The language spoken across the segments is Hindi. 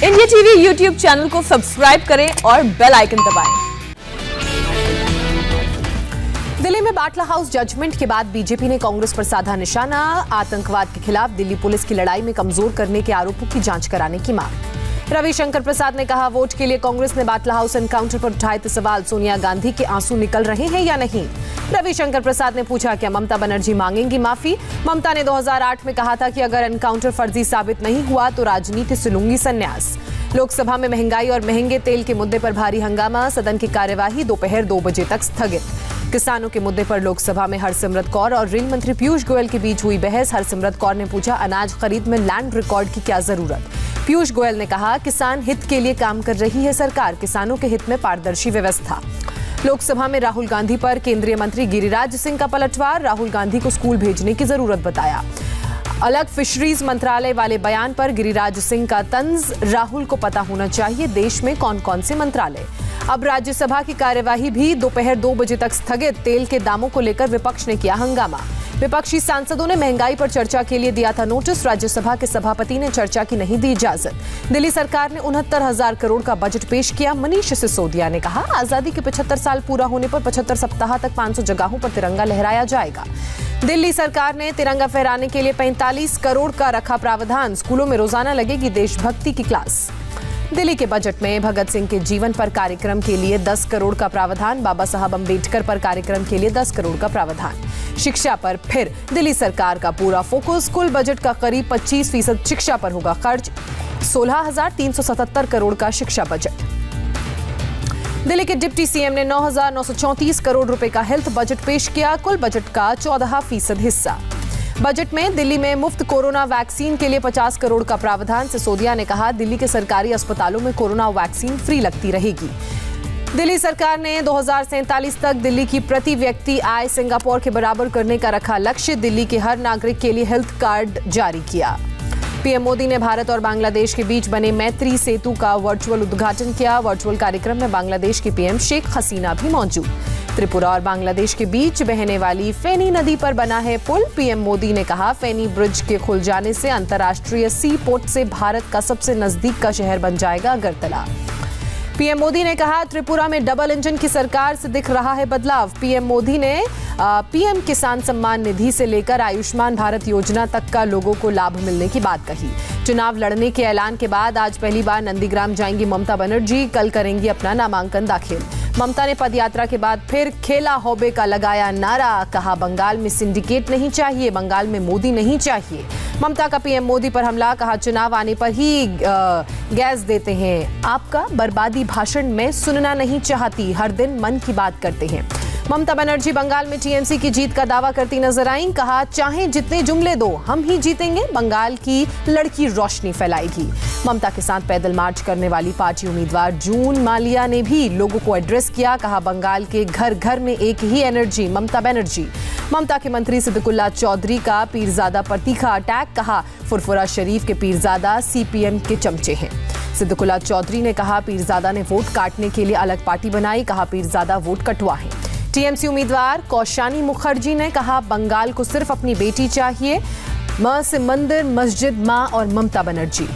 इंडिया टीवी यूट्यूब चैनल को सब्सक्राइब करें और बेल आइकन दबाएं। दिल्ली में बाटला हाउस जजमेंट के बाद बीजेपी ने कांग्रेस पर साधा निशाना। आतंकवाद के खिलाफ दिल्ली पुलिस की लड़ाई में कमजोर करने के आरोपों की जांच कराने की मांग। रविशंकर प्रसाद ने कहा, वोट के लिए कांग्रेस ने बाटला हाउस एनकाउंटर पर उठाए थे सवाल, सोनिया गांधी के आंसू निकल रहे हैं या नहीं। रविशंकर प्रसाद ने पूछा, क्या ममता बनर्जी मांगेंगी माफी। ममता ने 2008 में कहा था कि अगर एनकाउंटर फर्जी साबित नहीं हुआ तो राजनीति से लूंगी संन्यास। लोकसभा में महंगाई और महंगे तेल के मुद्दे पर भारी हंगामा, सदन की कार्यवाही दोपहर 2 बजे तक स्थगित। किसानों के मुद्दे पर लोकसभा में हरसिमरत कौर और रेल मंत्री पीयूष गोयल के बीच हुई बहस। हरसिमरत कौर ने पूछा, अनाज खरीद में लैंड रिकॉर्ड की क्या जरूरत। पीयूष गोयल ने कहा, किसान हित के लिए काम कर रही है सरकार, किसानों के हित में पारदर्शी व्यवस्था। लोकसभा में राहुल गांधी पर केंद्रीय मंत्री गिरिराज सिंह का पलटवार, राहुल गांधी को स्कूल भेजने की जरूरत बताया। अलग फिशरीज मंत्रालय वाले बयान पर गिरिराज सिंह का तंज, राहुल को पता होना चाहिए देश में कौन कौन से मंत्रालय। अब राज्यसभा की कार्यवाही भी दोपहर 2 बजे तक स्थगित। तेल के दामों को लेकर विपक्ष ने किया हंगामा। विपक्षी सांसदों ने महंगाई पर चर्चा के लिए दिया था नोटिस, राज्यसभा के सभापति ने चर्चा की नहीं दी इजाजत। दिल्ली सरकार ने 69,000 करोड़ का बजट पेश किया। मनीष सिसोदिया ने कहा, आजादी के 75 साल पूरा होने पर 75 सप्ताह तक 500 जगहों पर तिरंगा लहराया जाएगा। दिल्ली सरकार ने तिरंगा फहराने के लिए 45 करोड़ का रखा प्रावधान, स्कूलों में रोजाना लगेगी देशभक्ति की क्लास। दिल्ली के बजट में भगत सिंह के जीवन पर कार्यक्रम के लिए 10 करोड़ का प्रावधान, बाबा साहब अम्बेडकर पर कार्यक्रम के लिए 10 करोड़ का प्रावधान। शिक्षा पर फिर दिल्ली सरकार का पूरा फोकस, कुल बजट का करीब 25% शिक्षा पर होगा खर्च। 16,377 करोड़ का शिक्षा बजट। दिल्ली के डिप्टी सीएम ने 9,934 करोड़ रुपए का हेल्थ बजट पेश किया, कुल बजट का 14% हिस्सा। बजट में दिल्ली में मुफ्त कोरोना वैक्सीन के लिए 50 करोड़ का प्रावधान। सिसोदिया ने कहा, दिल्ली के सरकारी अस्पतालों में कोरोना वैक्सीन फ्री लगती रहेगी। दिल्ली सरकार ने 2047 तक दिल्ली की प्रति व्यक्ति आय सिंगापुर के बराबर करने का रखा लक्ष्य। दिल्ली के हर नागरिक के लिए हेल्थ कार्ड जारी किया। पीएम मोदी ने भारत और बांग्लादेश के बीच बने मैत्री सेतु का वर्चुअल उद्घाटन किया। वर्चुअल कार्यक्रम में बांग्लादेश की पीएम शेख हसीना भी मौजूद। त्रिपुरा और बांग्लादेश के बीच बहने वाली फेनी नदी पर बना है पुल। पीएम मोदी ने कहा, फेनी ब्रिज के खुल जाने से अंतर्राष्ट्रीय सी पोर्ट से भारत का सबसे नजदीक का शहर बन जाएगा अगरतला। पीएम मोदी ने कहा, त्रिपुरा में डबल इंजन की सरकार से दिख रहा है बदलाव। पीएम मोदी ने पीएम किसान सम्मान निधि से लेकर आयुष्मान भारत योजना तक का लोगों को लाभ मिलने की बात कही। चुनाव लड़ने के ऐलान के बाद आज पहली बार नंदीग्राम जाएंगी ममता बनर्जी, कल करेंगी अपना नामांकन दाखिल। ममता ने पदयात्रा के बाद फिर खेला हौबे का लगाया नारा, कहा, बंगाल में सिंडिकेट नहीं चाहिए, बंगाल में मोदी नहीं चाहिए। ममता का पीएम मोदी पर हमला, कहा, चुनाव आने पर ही गैस देते हैं, आपका बर्बादी भाषण में सुनना नहीं चाहती, हर दिन मन की बात करते हैं। ममता बनर्जी बंगाल में टीएमसी की जीत का दावा करती नजर आईं, कहा, चाहे जितने जुमले दो हम ही जीतेंगे, बंगाल की लड़की रोशनी फैलाएगी। ममता के साथ पैदल मार्च करने वाली पार्टी उम्मीदवार जून मालिया ने भी लोगों को एड्रेस किया, कहा, बंगाल के घर घर में एक ही एनर्जी, ममता बनर्जी। ममता के मंत्री सिद्दीकुल्ला चौधरी का पीरजादा पर तीखा अटैक, कहा, फुरफुरा शरीफ के पीरजादा सीपीएम के चमचे हैं। सिद्दीकुल्ला चौधरी ने कहा, पीरजादा ने वोट काटने के लिए अलग पार्टी बनाई, कहा, पीरजादा वोट कटवा है। टीएमसी उम्मीदवार कौशानी मुखर्जी ने कहा, बंगाल को सिर्फ अपनी बेटी चाहिए, मां से मंदिर, मस्जिद, मां और ममता बनर्जी।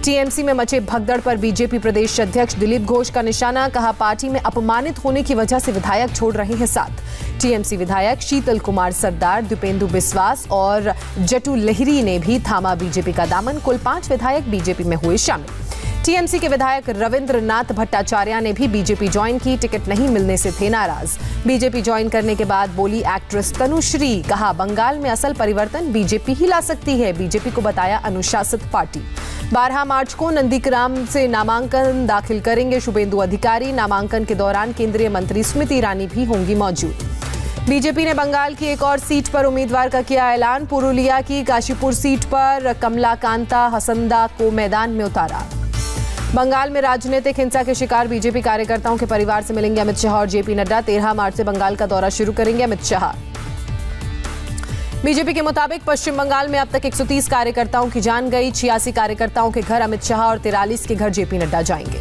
टीएमसी में मचे भगदड़ पर बीजेपी प्रदेश अध्यक्ष दिलीप घोष का निशाना, कहा, पार्टी में अपमानित होने की वजह से विधायक छोड़ रहे हैं साथ। टीएमसी विधायक शीतल कुमार सरदार, दीपेंदु बिस्वास और जटू लहिरी ने भी थामा बीजेपी का दामन। कुल 5 विधायक बीजेपी में हुए शामिल। टीएमसी के विधायक रविंद्रनाथ भट्टाचार्य ने भी बीजेपी ज्वाइन की, टिकट नहीं मिलने से थे नाराज। बीजेपी ज्वाइन करने के बाद बोली एक्ट्रेस तनुश्री, कहा, बंगाल में असल परिवर्तन बीजेपी ही ला सकती है, बीजेपी को बताया अनुशासित पार्टी। 12 मार्च को नंदीग्राम से नामांकन दाखिल करेंगे शुभेंदु अधिकारी। नामांकन के दौरान केंद्रीय मंत्री स्मृति ईरानी भी होंगी मौजूद। बीजेपी ने बंगाल की एक और सीट पर उम्मीदवार का किया ऐलान। पुरुलिया की काशीपुर सीट पर कमलाकांता हसंदा को मैदान में उतारा। बंगाल में राजनीतिक हिंसा के शिकार बीजेपी कार्यकर्ताओं के परिवार से मिलेंगे अमित शाह और जेपी नड्डा। 13 मार्च से बंगाल का दौरा शुरू करेंगे अमित शाह। बीजेपी के मुताबिक पश्चिम बंगाल में अब तक 130 कार्यकर्ताओं की जान गई। 86 कार्यकर्ताओं के घर अमित शाह और 43 के घर जेपी नड्डा जाएंगे।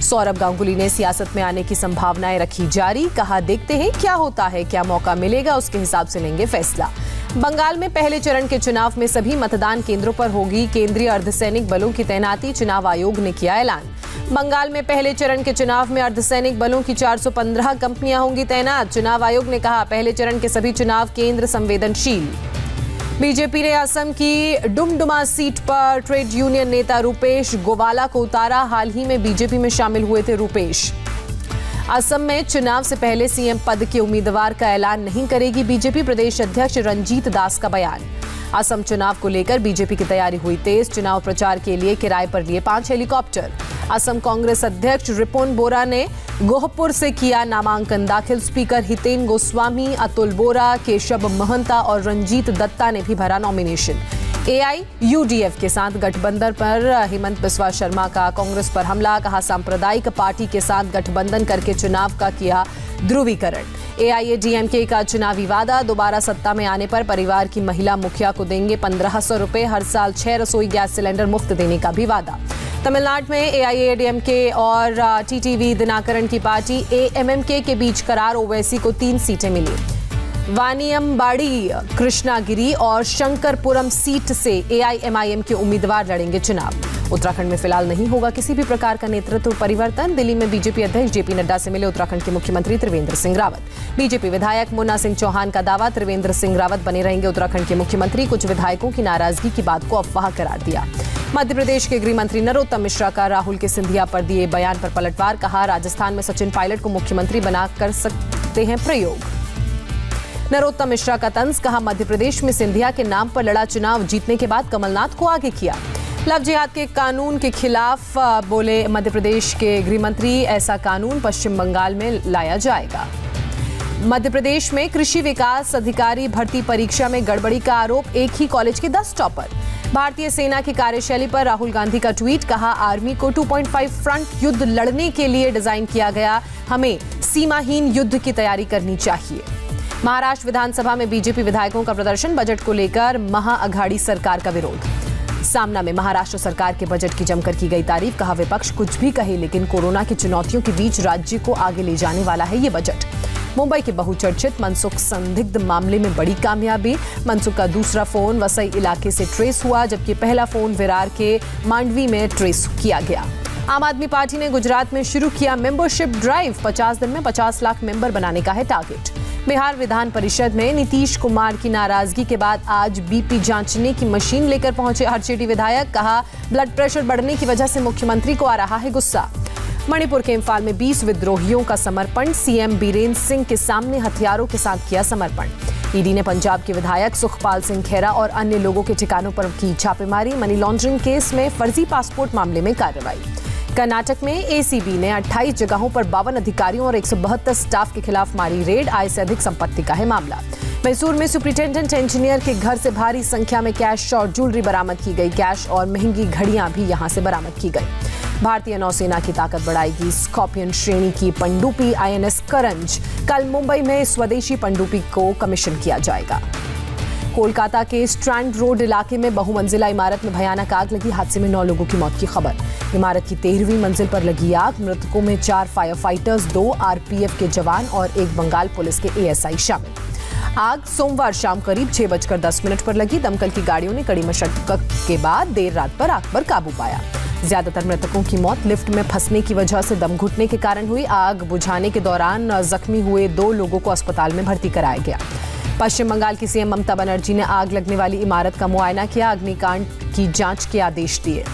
सौरभ गांगुली ने सियासत में आने की संभावनाएं रखी जारी, कहा, देखते हैं क्या होता है, क्या मौका मिलेगा उसके हिसाब से लेंगे फैसला। बंगाल में पहले चरण के चुनाव में सभी मतदान केंद्रों पर होगी केंद्रीय अर्धसैनिक बलों की तैनाती, चुनाव आयोग ने किया ऐलान। बंगाल में पहले चरण के चुनाव में अर्धसैनिक बलों की 415 कंपनियां होंगी तैनात। चुनाव आयोग ने कहा, पहले चरण के सभी चुनाव केंद्र संवेदनशील। बीजेपी ने असम की डुमडुमा सीट पर ट्रेड यूनियन नेता रूपेश गोवाला को उतारा। हाल ही में बीजेपी में शामिल हुए थे रूपेश। असम में चुनाव से पहले सीएम पद के उम्मीदवार का ऐलान नहीं करेगी बीजेपी, प्रदेश अध्यक्ष रंजीत दास का बयान। असम चुनाव को लेकर बीजेपी की तैयारी हुई तेज, चुनाव प्रचार के लिए किराए पर लिए 5 हेलीकॉप्टर। असम कांग्रेस अध्यक्ष रिपुन बोरा ने गोहपुर से किया नामांकन दाखिल। स्पीकर हितेन गोस्वामी, अतुल बोरा, केशव महंता और रंजीत दत्ता ने भी भरा नॉमिनेशन। AIUDF के साथ गठबंधन पर हेमंत बिस्वा शर्मा का कांग्रेस पर हमला, कहा सांप्रदायिक पार्टी के साथ गठबंधन करके चुनाव का किया ध्रुवीकरण। AIADMK का चुनावी वादा, दोबारा सत्ता में आने पर परिवार की महिला मुखिया को देंगे 1500 रुपए, हर साल 6 रसोई गैस सिलेंडर मुफ्त देने का भी वादा। तमिलनाडु में AIADMK और TTV दिनाकरण की पार्टी AMMK के बीच करार, ओवैसी को 3 सीटें मिली। वानियमबाड़ी, कृष्णागिरी और शंकरपुरम सीट से AIMIM के उम्मीदवार लड़ेंगे चुनाव। उत्तराखंड में फिलहाल नहीं होगा किसी भी प्रकार का नेतृत्व परिवर्तन। दिल्ली में बीजेपी अध्यक्ष JP नड्डा से मिले उत्तराखंड के मुख्यमंत्री त्रिवेंद्र सिंह रावत। बीजेपी विधायक मुन्ना सिंह चौहान का दावा, त्रिवेंद्र सिंह रावत बने रहेंगे उत्तराखंड के मुख्यमंत्री। कुछ विधायकों की नाराजगी की बात को अफवाह करार दिया। मध्य प्रदेश के गृह मंत्री नरोत्तम मिश्रा का राहुल के सिंधिया पर दिए बयान पर पलटवार, कहा राजस्थान में सचिन पायलट को मुख्यमंत्री बना कर सकते हैं प्रयोग। नरोत्तम मिश्रा का तंज, कहा मध्य प्रदेश में सिंधिया के नाम पर लड़ा चुनाव, जीतने के बाद कमलनाथ को आगे किया। लव जिहाद के कानून के खिलाफ बोले मध्य प्रदेश के गृह मंत्री, ऐसा कानून पश्चिम बंगाल में लाया जाएगा। मध्य प्रदेश में कृषि विकास अधिकारी भर्ती परीक्षा में गड़बड़ी का आरोप, एक ही कॉलेज के 10 टॉपर। भारतीय सेना की कार्यशैली पर राहुल गांधी का ट्वीट, कहा आर्मी को 2.5 फ्रंट युद्ध लड़ने के लिए डिजाइन किया गया, हमें सीमाहीन युद्ध की तैयारी करनी चाहिए। महाराष्ट्र विधानसभा में बीजेपी विधायकों का प्रदर्शन, बजट को लेकर महाअघाड़ी सरकार का विरोध। सामना में महाराष्ट्र सरकार के बजट की जमकर की गई तारीफ, कहा विपक्ष कुछ भी कहे लेकिन कोरोना की चुनौतियों के बीच राज्य को आगे ले जाने वाला है ये बजट। मुंबई के बहुचर्चित मनसुख संदिग्ध मामले में बड़ी कामयाबी, मनसुख का दूसरा फोन वसई इलाके से ट्रेस हुआ, जबकि पहला फोन विरार के मांडवी में ट्रेस किया गया। आम आदमी पार्टी ने गुजरात में शुरू किया मेंबरशिप ड्राइव, 50 दिन में 50 लाख मेंबर बनाने का है टारगेट। बिहार विधान परिषद में नीतीश कुमार की नाराजगी के बाद आज बीपी जांचने की मशीन लेकर पहुंचे आरजेडी विधायक, कहा ब्लड प्रेशर बढ़ने की वजह से मुख्यमंत्री को आ रहा है गुस्सा। मणिपुर के इम्फाल में 20 विद्रोहियों का समर्पण, सीएम बीरेंद्र सिंह के सामने हथियारों के साथ किया समर्पण। ईडी ने पंजाब के विधायक सुखपाल सिंह खेरा और अन्य लोगों के ठिकानों पर की छापेमारी, मनी लॉन्ड्रिंग केस में फर्जी पासपोर्ट मामले में कार्रवाई। कर्नाटक में एसीबी ने 28 जगहों पर 52 अधिकारियों और 172 स्टाफ के खिलाफ मारी रेड, आय से अधिक संपत्ति का है मामला। मैसूर में सुपरिटेंडेंट इंजीनियर के घर से भारी संख्या में कैश और ज्वेलरी बरामद की गई, कैश और महंगी घड़ियां भी यहां से बरामद की गई। भारतीय नौसेना की ताकत बढ़ाएगी स्कॉर्पियन श्रेणी की पनडुब्बी INS करंज, कल मुंबई में स्वदेशी पनडुब्बी को कमीशन किया जाएगा। कोलकाता के स्ट्रैंड रोड इलाके में बहुमंजिला इमारत में भयानक आग लगी, हादसे में 9 लोगों की मौत की खबर। इमारत की 13वीं मंजिल पर लगी आग, मृतकों में 4 फायर फाइटर्स, 2 RPF के जवान और 1 बंगाल पुलिस के ASI शामिल। आग सोमवार शाम करीब 6:10 पर लगी। दमकल की गाड़ियों ने कड़ी मशक्कत के बाद देर रात पर आग पर काबू पाया। ज्यादातर मृतकों की मौत लिफ्ट में फंसने की वजह से दम घुटने के कारण हुई। आग बुझाने के दौरान जख्मी हुए 2 लोगों को अस्पताल में भर्ती कराया गया। पश्चिम बंगाल की सीएम ममता बनर्जी ने आग लगने वाली इमारत का मुआयना किया, अग्निकांड की जांच के आदेश दिए।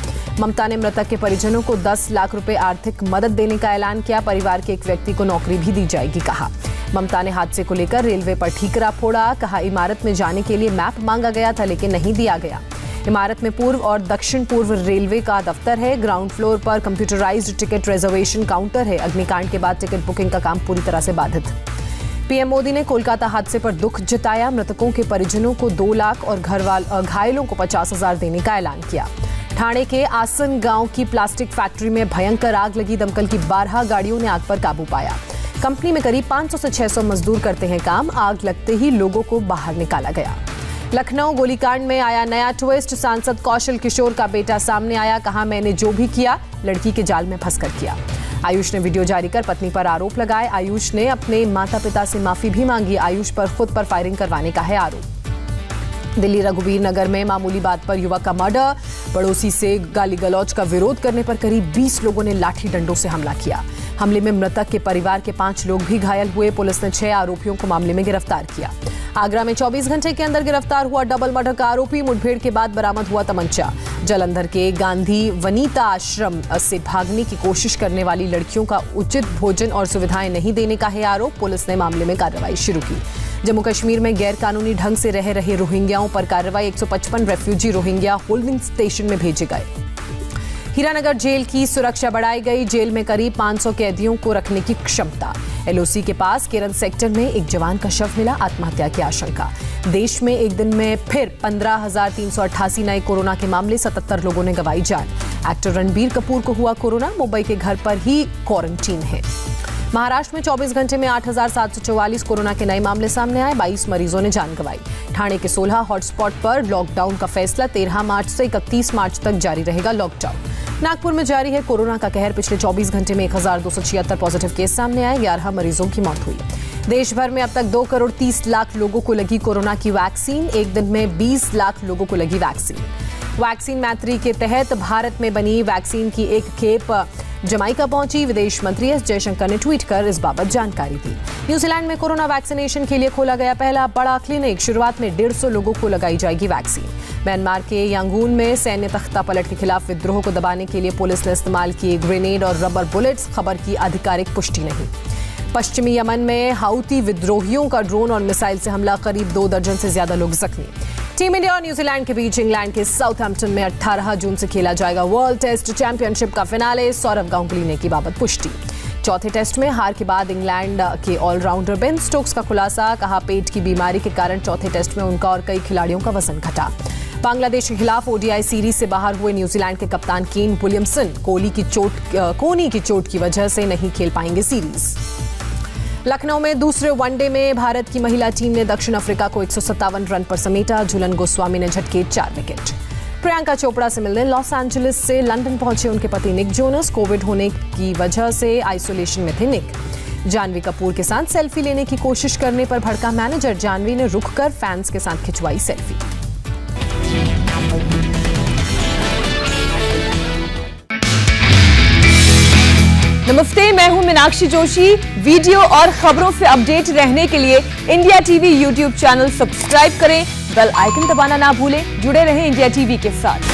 ममता ने मृतक के परिजनों को 10 लाख रुपए आर्थिक मदद देने का ऐलान किया, परिवार के एक व्यक्ति को नौकरी भी दी जाएगी, कहा। ममता ने हादसे को लेकर रेलवे पर ठीकरा फोड़ा, कहा इमारत में जाने के लिए मैप मांगा गया था लेकिन नहीं दिया गया। इमारत में पूर्व और दक्षिण पूर्व रेलवे का दफ्तर है, ग्राउंड फ्लोर पर कंप्यूटराइज्ड टिकट रिजर्वेशन काउंटर है। अग्निकांड के बाद टिकट बुकिंग का काम पूरी तरह से बाधित। पीएम मोदी ने कोलकाता हादसे पर दुख जताया, मृतकों के परिजनों को 2 लाख और घायलों को 50,000 देने का ऐलान किया। ठाणे के आसन गांव की प्लास्टिक फैक्ट्री में भयंकर आग लगी, दमकल की 12 गाड़ियों ने आग पर काबू पाया। कंपनी में करीब 500 से 600 मजदूर करते हैं काम, आग लगते ही लोगों को बाहर निकाला गया। लखनऊ गोलीकांड में आया नया ट्विस्ट, सांसद कौशल किशोर का बेटा सामने आया, कहा मैंने जो भी किया लड़की के जाल में फंसकर किया। आयुष ने वीडियो जारी कर पत्नी पर आरोप लगाए। आयुष ने अपने माता पिता से माफी भी मांगी। आयुष पर खुद पर फायरिंग करवाने का है आरोप। दिल्ली रघुवीर नगर में मामूली बात पर युवक का मर्डर। पड़ोसी से गाली गलौज का विरोध करने पर करीब 20 लोगों ने लाठी डंडों से हमला किया। हमले में मृतक के परिवार के 5 लोग भी घायल हुए। पुलिस ने 6 आरोपियों को मामले में गिरफ्तार किया। आगरा में 24 घंटे के अंदर गिरफ्तार हुआ डबल मर्डर का आरोपी। मुठभेड़ के बाद बरामद हुआ तमंचा। जालंधर के गांधी वनिता आश्रम से भागने की कोशिश करने वाली लड़कियों का उचित भोजन और सुविधाएं नहीं देने का है आरोप। पुलिस ने मामले में कार्रवाई शुरू की। जम्मू कश्मीर में गैर कानूनी ढंग से रह रहे रोहिंग्याओं पर कार्रवाई। 155 रेफ्यूजी रोहिंग्या होल्डिंग स्टेशन में भेजे गए। हीरानगर जेल की सुरक्षा बढ़ाई गई। जेल में करीब 500 कैदियों को रखने की क्षमता। एलओसी के पास केरन सेक्टर में एक जवान का शव मिला, आत्महत्या की आशंका। देश में एक दिन में फिर 15,388 नए कोरोना के मामले, 77 लोगों ने गंवाई जान। एक्टर रणबीर कपूर को हुआ कोरोना, मुंबई के घर पर ही क्वारंटीन है। महाराष्ट्र में 24 घंटे में 8,744 कोरोना के नए मामले सामने आए। 22 मरीजों ने जान गंवाई। ठाणे के 16 हॉटस्पॉट पर लॉकडाउन का फैसला। 13 मार्च से 31 मार्च तक जारी रहेगा लॉकडाउन। नागपुर में जारी है कोरोना का कहर। पिछले 24 घंटे में 1,276 पॉजिटिव केस सामने आए। 11 मरीजों की मौत हुई। देश भर में अब तक 2 करोड़ 30 लाख लोगों को लगी कोरोना की वैक्सीन। एक दिन में 20 लाख लोगों को लगी वैक्सीन मैत्री के तहत भारत में बनी वैक्सीन की एक खेप जमाइका पहुंची। विदेश मंत्री एस जयशंकर ने ट्वीट कर इस बाबत जानकारी दी। न्यूजीलैंड में कोरोना वैक्सीनेशन के लिए खोला गया पहला बड़ा क्लिनिक। शुरुआत में 150 लोगों को लगाई जाएगी वैक्सीन। म्यांमार के यांगून में सैन्य तख्ता पलट के खिलाफ विद्रोह को दबाने के लिए पुलिस ने इस्तेमाल किए ग्रेनेड और रबर बुलेट्स। खबर की आधिकारिक पुष्टि नहीं। पश्चिमी यमन में हाउती विद्रोहियों का ड्रोन और मिसाइल से हमला, करीब 2 दर्जन से ज्यादा लोग जख्मी। टीम इंडिया और न्यूजीलैंड के बीच इंग्लैंड के साउथहैम्पटन में 18 जून से खेला जाएगा वर्ल्ड टेस्ट चैंपियनशिप का फिनाले। सौरव गांगुली ने की बाबत पुष्टि। चौथे टेस्ट में हार के बाद इंग्लैंड के ऑलराउंडर बेन स्टोक्स का खुलासा। कहा, पेट की बीमारी के कारण चौथे टेस्ट में उनका और कई खिलाड़ियों का वजन घटा। बांग्लादेश के खिलाफ ओडीआई सीरीज से बाहर हुए न्यूजीलैंड के कप्तान केन विलियमसन कोहनी की चोट की वजह से नहीं खेल पाएंगे सीरीज। लखनऊ में दूसरे वनडे में भारत की महिला टीम ने दक्षिण अफ्रीका को 157 रन पर समेटा। झूलन गोस्वामी ने झटके 4 विकेट। प्रियंका चोपड़ा से मिलने लॉस एंजलिस से लंदन पहुंचे उनके पति निक जोनस। कोविड होने की वजह से आइसोलेशन में थे निक। जानवी कपूर के साथ सेल्फी लेने की कोशिश करने पर भड़का मैनेजर। जानवी ने रुककर फैंस के साथ खिंचवाई सेल्फी। नमस्ते, मैं हूं मीनाक्षी जोशी। वीडियो और खबरों से अपडेट रहने के लिए India TV YouTube channel subscribe करें। बेल आइकन दबाना ना भूलें। जुड़े रहें इंडिया टीवी के साथ।